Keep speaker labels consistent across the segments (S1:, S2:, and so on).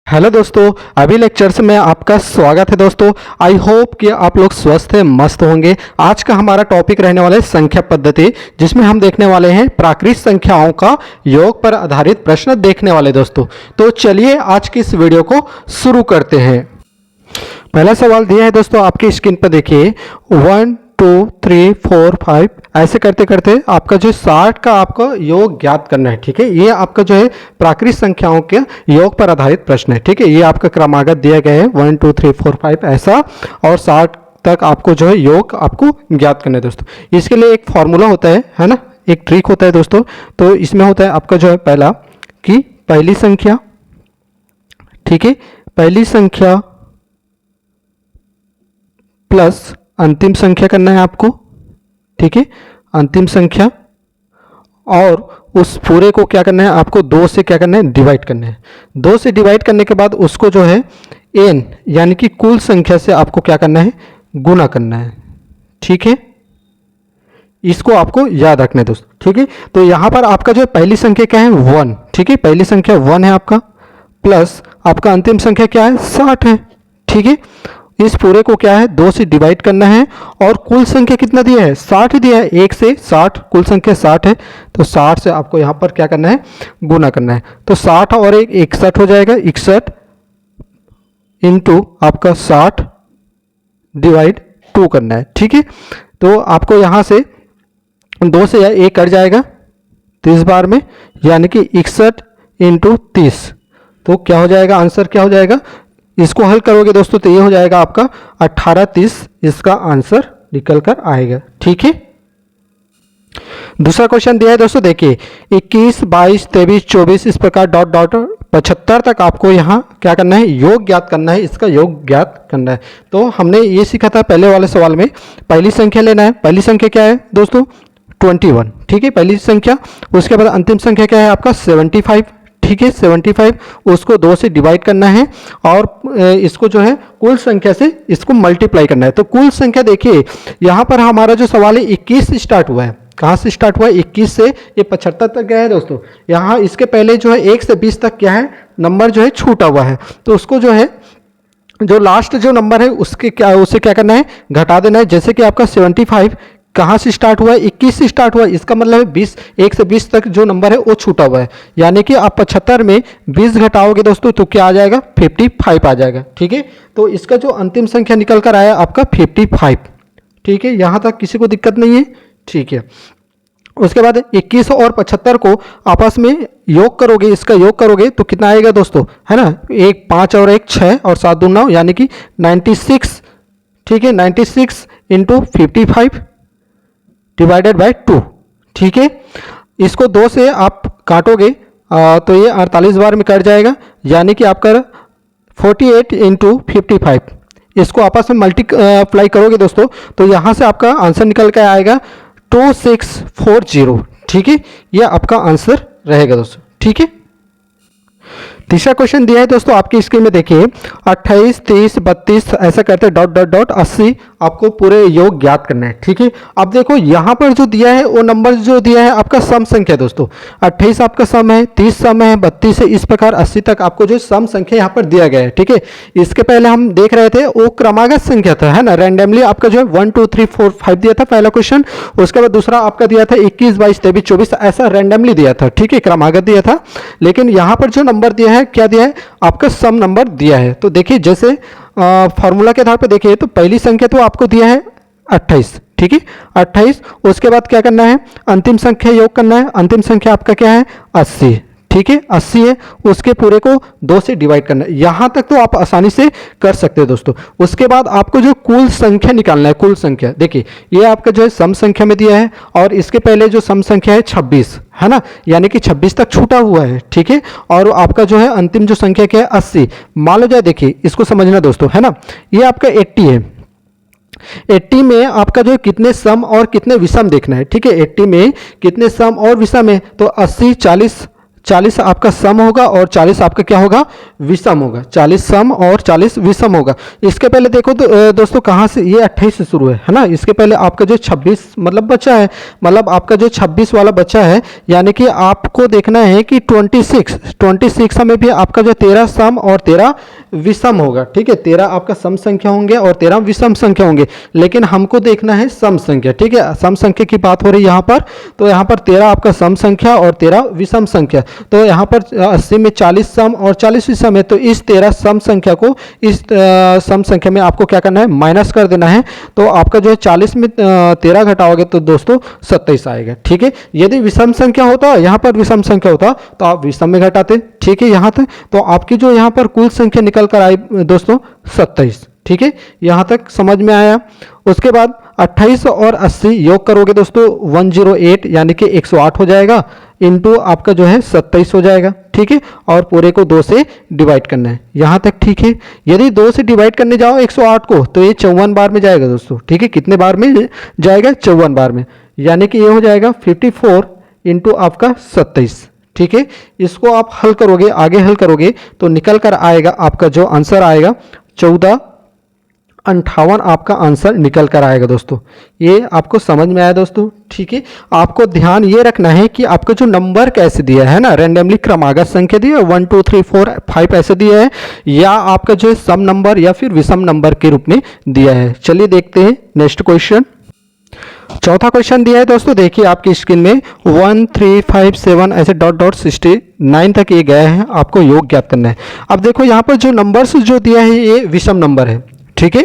S1: Hello दोस्तों, अभी lectures में आपका स्वागत है दोस्तों। आई होप कि आप लोग स्वस्थ हैं, मस्त होंगे। आज का हमारा टॉपिक रहने वाला है संख्या पद्धति, जिसमें हम देखने वाले हैं प्राकृत संख्याओं का योग पर आधारित प्रश्न देखने वाले दोस्तों। तो चलिए आज की इस वीडियो को शुरू करते हैं। पहला सवाल दिया है दोस्तों, आपकी स्क्रीन पर देखिए 1 2 3 4 5 ऐसे करते करते आपका जो 60 का आपका योग ज्ञात करना है। ठीक है, ये आपका जो है प्राकृत संख्याओं के योग पर आधारित प्रश्न है। ठीक है, ये आपका क्रमागत दिया गया है 1 2 3 4 5 ऐसा, और 60 तक आपको जो है योग आपको ज्ञात करना है दोस्तों। इसके लिए एक फॉर्मूला होता है ना, एक ट्रिक होता है दोस्तों। तो इसमें होता है आपका जो है पहला कि पहली संख्या, ठीक है, पहली संख्या प्लस अंतिम संख्या करना है आपको। ठीक है, अंतिम संख्या, और उस पूरे को क्या करना है आपको, 2 से क्या करना है, डिवाइड करना है। 2 से डिवाइड करने के बाद उसको जो है n यानी कि कुल संख्या से आपको क्या करना है, गुना करना है। ठीक है, इसको आपको याद रखना है दोस्तों। ठीक है, तो यहां पर आपका जो पहली संख्या क्या है, 1। ठीक है, पहली संख्या 1 है आपका, प्लस आपका अंतिम संख्या क्या है, 60 है। ठीक है, इस पूरे को क्या है, 2 से डिवाइड करना है, और कुल संख्या कितना दिया है, 60 दिया है। 1 से 60, कुल संख्या 60 है, तो 60 से आपको यहाँ पर क्या करना है, गुना करना है। तो 60 और 1 61 हो जाएगा, 61 इंटू आपका 60 डिवाइड 2 करना है। ठीक है, तो आपको यहाँ से 2 से 1 कट जाएगा 30 बार में, यानी कि 61 इंटू 30। तो क्या हो जाएगा, आंसर क्या हो जाएगा, इसको हल करोगे दोस्तों तो ये हो जाएगा आपका 18 30, इसका आंसर निकल कर आएगा। ठीक है, दूसरा क्वेश्चन दिया है दोस्तों, देखिए 21 22 23 24 इस प्रकार डॉट डॉट 75 तक आपको यहाँ क्या करना है, योग ज्ञात करना है, इसका योग ज्ञात करना है। तो हमने ये सीखा था पहले वाले सवाल में, पहली संख्या लेना है। पहली संख्या क्या है दोस्तों, 21। ठीक है, पहली संख्या। उसके बाद अंतिम संख्या क्या है आपका, 75। ठीक है, 75, उसको 2 से डिवाइड करना है, और इसको जो है कुल संख्या से इसको मल्टीप्लाई करना है। तो कुल संख्या देखिए यहाँ पर हमारा जो सवाल है 21 से स्टार्ट हुआ है। कहाँ से स्टार्ट हुआ है, 21 से ये 75 तक गया है दोस्तों। यहाँ इसके पहले जो है 1 से 20 तक क्या है, नंबर जो है छूटा हुआ है। तो उसको जो है, जो लास्ट जो नंबर है उसके क्या, उसे क्या करना है, घटा देना है। जैसे कि आपका 75 कहाँ से स्टार्ट हुआ है, 21 से स्टार्ट हुआ है, इसका मतलब है 20, 1 से 20 तक जो नंबर है वो छूटा हुआ है। यानी कि आप 75 में 20 घटाओगे दोस्तों तो क्या आ जाएगा, 55 आ जाएगा। ठीक है, तो इसका जो अंतिम संख्या निकल कर आया आपका 55। ठीक है, यहाँ तक किसी को दिक्कत नहीं है। ठीक है, उसके बाद 21 और 75 को आपस में योग करोगे, इसका योग करोगे तो कितना आएगा दोस्तों, है ना, 1 5 और 1 6 और 7 2 9, यानी कि 96। ठीक है, 96 इंटू 55 डिवाइडेड बाय 2। ठीक है, इसको 2 से आप काटोगे तो ये 48 बार में कट जाएगा, यानी कि आपका 48 इंटू 55, इसको आपस में मल्टीप्लाई करोगे दोस्तों तो यहाँ से आपका आंसर निकल कर आएगा 2640। ठीक है, यह आपका आंसर रहेगा दोस्तों। ठीक है, तीसरा क्वेश्चन दिया है दोस्तों आपकी स्क्रीन में देखिए 28 30 32 ऐसा करते डॉट डॉट डॉट 80 आपको पूरे योग ज्ञात करना है। ठीक है, अब देखो यहाँ पर जो दिया है वो नंबर जो दिया है आपका सम संख्या दोस्तों, 28 आपका सम है, 30 सम है, 32 है, इस प्रकार 80 तक आपको जो सम संख्या यहाँ पर दिया गया है। ठीक है, इसके पहले हम देख रहे थे वो क्रमागत संख्या था, है ना, रैंडमली आपका जो है 1 2 3 4 5 दिया था पहला क्वेश्चन। उसके बाद दूसरा आपका दिया था 21 22 23 24 ऐसा रैंडमली दिया था। ठीक है, क्रमागत दिया था, लेकिन यहाँ पर जो नंबर दिया है क्या दिया है आपका सम नंबर दिया है। तो देखिए जैसे फॉर्मूला के आधार पे देखिए तो पहली संख्या तो आपको दिया है 28। ठीक है, 28, उसके बाद क्या करना है, अंतिम संख्या योग करना है। अंतिम संख्या आपका क्या है, 80। ठीक है, 80 है, उसके पूरे को 2 से डिवाइड करना है। यहाँ तक तो आप आसानी से कर सकते हो दोस्तों। उसके बाद आपको जो कुल संख्या निकालना है, कुल संख्या देखिए ये आपका जो है सम संख्या में दिया है, और इसके पहले जो सम संख्या है 26, है ना, यानी कि 26 तक छूटा हुआ है। ठीक है, और आपका जो है अंतिम जो संख्या क्या है 80 मान लो जाए। देखिए इसको समझना दोस्तों, है ना, ये आपका 80 है। 80 में आपका जो है कितने सम और कितने विषम देखना है। ठीक है, 80 में कितने सम और विषम है, तो 80 40 40 आपका सम होगा और 40 आपका क्या होगा, विषम होगा। 40 सम और 40 विषम होगा। इसके पहले देखो तो दोस्तों कहाँ से, ये 28 से शुरू है ना। इसके पहले आपका जो 26 मतलब बचा है, मतलब आपका जो 26 वाला बचा है, यानी कि आपको देखना है कि 26 में भी आपका जो 13 सम और 13 विषम होगा। ठीक है, 13 आपका सम संख्या होंगे और 13 विषम संख्या होंगे, लेकिन हमको देखना है सम संख्या। ठीक है, सम संख्या की बात हो रही है यहाँ पर, तो यहाँ पर 13 आपका सम संख्या और 13 विषम संख्या। तो यहाँ पर 80 में 40 सम और 40 विषम है, तो इस 13 सम संख्या को इस सम संख्या में आपको क्या करना है, माइनस कर देना है। तो आपका जो है 40 में 13 घटाओगे तो दोस्तों 27 आएगा। ठीक है, यदि विषम संख्या होता, यहाँ पर विषम संख्या होता तो आप विषम में घटाते। ठीक है, यहाँ तक तो आपकी जो यहाँ पर कुल संख्या निकल कर आई दोस्तों 27। ठीक है, यहाँ तक समझ में आया। उसके बाद 28 और 80 योग करोगे दोस्तों 108 यानी कि 108 हो जाएगा, इंटू आपका जो है 27 हो जाएगा। ठीक है, और पूरे को 2 से डिवाइड करना है। यहाँ तक ठीक है। यदि 2 से डिवाइड करने जाओ 108 को तो ये 54 बार में जाएगा दोस्तों। ठीक है, कितने बार में जाएगा, 54 बार में, यानी कि ये हो जाएगा 54 इंटू आपका 27। ठीक है, इसको आप हल करोगे, आगे हल करोगे तो निकल कर आएगा आपका जो आंसर आएगा 1458 आपका आंसर निकल कर आएगा दोस्तों। ये आपको समझ में आया दोस्तों। ठीक है, आपको ध्यान ये रखना है कि आपका जो नंबर कैसे दिया है ना, रैंडमली क्रमागत संख्या दिया है 1 2 3 4 5 ऐसे दिया है, या आपका जो है सम नंबर या फिर विषम नंबर के रूप में दिया है। चलिए देखते हैं नेक्स्ट क्वेश्चन। चौथा क्वेश्चन दिया है दोस्तों, देखिए आपकी स्क्रीन में 1 3 5 7 ऐसे डॉट डॉट 69 तक ये गया है, आपको योग ज्ञात करना है। अब देखो यहाँ पर जो नंबर्स जो दिया है ये विषम नंबर है। ठीक है,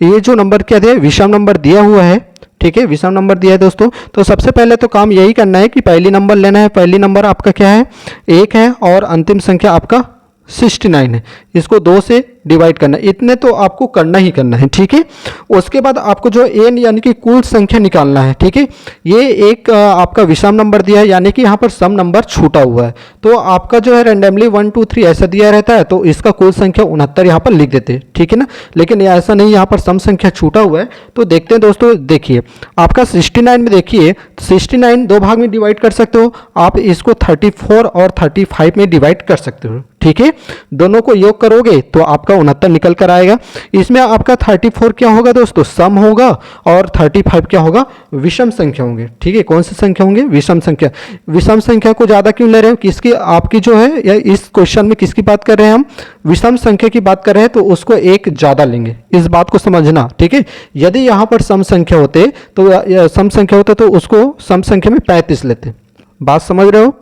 S1: ये जो नंबर क्या दिया है, विषम नंबर दिया हुआ है। ठीक है, विषम नंबर दिया है दोस्तों। तो सबसे पहले तो काम यही करना है कि पहली नंबर लेना है। पहली नंबर आपका क्या है, 1 है, और अंतिम संख्या आपका 69 है। इसको 2 से डिवाइड करना है, इतने तो आपको करना ही करना है। ठीक है, उसके बाद आपको जो एन यानी कि कुल संख्या निकालना है। ठीक है, ये एक आपका विषम नंबर दिया है, यानी कि यहाँ पर सम नंबर छूटा हुआ है। तो आपका जो है रैंडमली 1 2 3 ऐसा दिया रहता है, तो इसका कुल संख्या 69 यहाँ पर लिख देते हैं। ठीक है ना, लेकिन ये ऐसा नहीं, यहाँ पर सम संख्या छूटा हुआ है। तो देखते हैं दोस्तों, देखिए आपका 69 में, देखिए 69 दो भाग में डिवाइड कर सकते हो आप, इसको 34 और 35 में डिवाइड कर सकते हो। ठीक है, दोनों को योग करोगे तो आपका 69 निकल कर आएगा। इसमें आपका 34 क्या होगा दोस्तों, सम होगा, और 35 क्या होगा, विषम संख्या होंगे। ठीक है, कौन सी संख्या होंगे, विषम संख्या। विषम संख्या को ज़्यादा क्यों ले रहे हो, किसकी आपकी जो है, या इस क्वेश्चन में किसकी बात कर रहे हैं हम, विषम संख्या की बात कर रहे हैं, तो उसको एक ज़्यादा लेंगे, इस बात को समझना। ठीक है, यदि यहाँ पर सम संख्या होते तो सम संख्या होता तो उसको सम संख्या में 35 लेते। बात समझ रहे हो।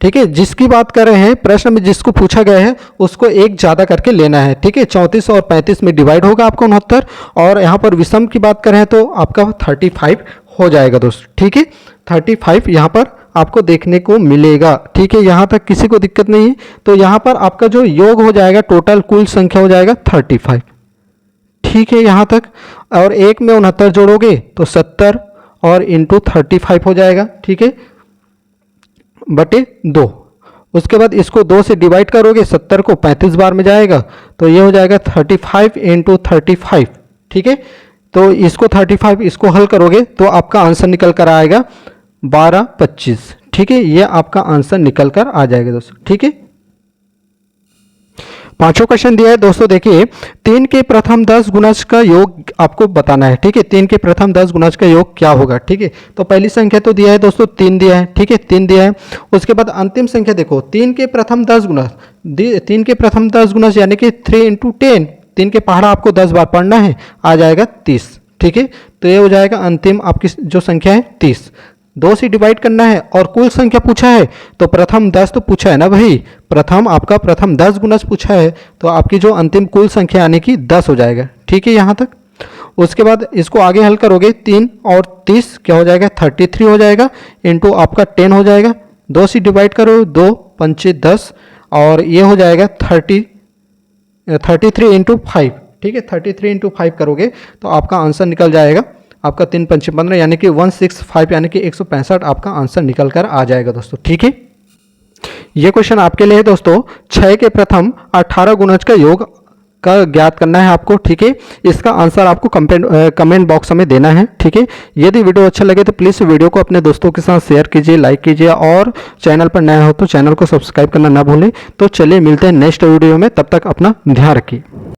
S1: ठीक है, जिसकी बात कर रहे हैं प्रश्न में, जिसको पूछा गया है उसको एक ज़्यादा करके लेना है। ठीक है, 34 और 35 में डिवाइड होगा आपका 69, और यहाँ पर विषम की बात कर रहे हैं तो आपका 35 हो जाएगा दोस्तों। ठीक है, 35 यहाँ पर आपको देखने को मिलेगा। ठीक है, यहाँ तक किसी को दिक्कत नहीं है। तो यहाँ पर आपका जो योग हो जाएगा, टोटल कुल संख्या हो जाएगा 35। ठीक है, यहाँ तक, और एक में 69 जोड़ोगे तो 70 और इंटू 35 हो जाएगा। ठीक है, बटे 2। उसके बाद इसको 2 से डिवाइड करोगे, 70 को 35 बार में जाएगा, तो ये हो जाएगा 35 इंटू 35। ठीक है, तो इसको 35 इसको हल करोगे तो आपका आंसर निकल कर आएगा 1225। ठीक है, ये आपका आंसर निकल कर आ जाएगा दोस्तों। ठीक है, पांचों क्वेश्चन दिया है दोस्तों, देखिए 3 के प्रथम 10 गुणज का योग आपको बताना है। ठीक है, 3 के प्रथम 10 गुणज का योग क्या होगा। ठीक है, तो पहली संख्या तो दिया है दोस्तों 3 दिया है। ठीक है, 3 दिया है। उसके बाद अंतिम संख्या देखो, 3 के प्रथम 10 गुणज, 3 के प्रथम 10 गुणज यानी कि 3 इंटू 10, 3 के पहाड़ा आपको 10 बार पढ़ना है, आ जाएगा 30। ठीक है, तो ये हो जाएगा अंतिम आपकी जो संख्या है 30। 2 से डिवाइड करना है, और कुल संख्या पूछा है तो प्रथम 10 तो पूछा है ना भाई, प्रथम आपका प्रथम 10 गुणज पूछा है, तो आपकी जो अंतिम कुल संख्या यानी कि 10 हो जाएगा। ठीक है, यहाँ तक। उसके बाद इसको आगे हल करोगे, 3 और 30 क्या हो जाएगा, 33 हो जाएगा, इंटू आपका 10 हो जाएगा। 2 से डिवाइड करो, 2 पंचे 10, और ये हो जाएगा 33 इंटू 5। ठीक है, 33 इंटू 5 करोगे तो आपका आंसर निकल जाएगा आपका 3 पंचे 15 यानी कि 165 यानी कि 165 आपका आंसर निकल कर आ जाएगा दोस्तों। ठीक है, ये क्वेश्चन आपके लिए है दोस्तों। 6 के प्रथम 18 गुणज का योग का ज्ञात करना है आपको, ठीक है। इसका आंसर आपको कमेंट बॉक्स में देना है, ठीक है। यदि वीडियो अच्छा लगे तो प्लीज़ वीडियो को अपने दोस्तों के साथ शेयर कीजिए, लाइक कीजिए, और चैनल पर नया हो तो चैनल को सब्सक्राइब करना ना भूलें। तो चलिए मिलते हैं नेक्स्ट वीडियो में, तब तक अपना ध्यान रखिए।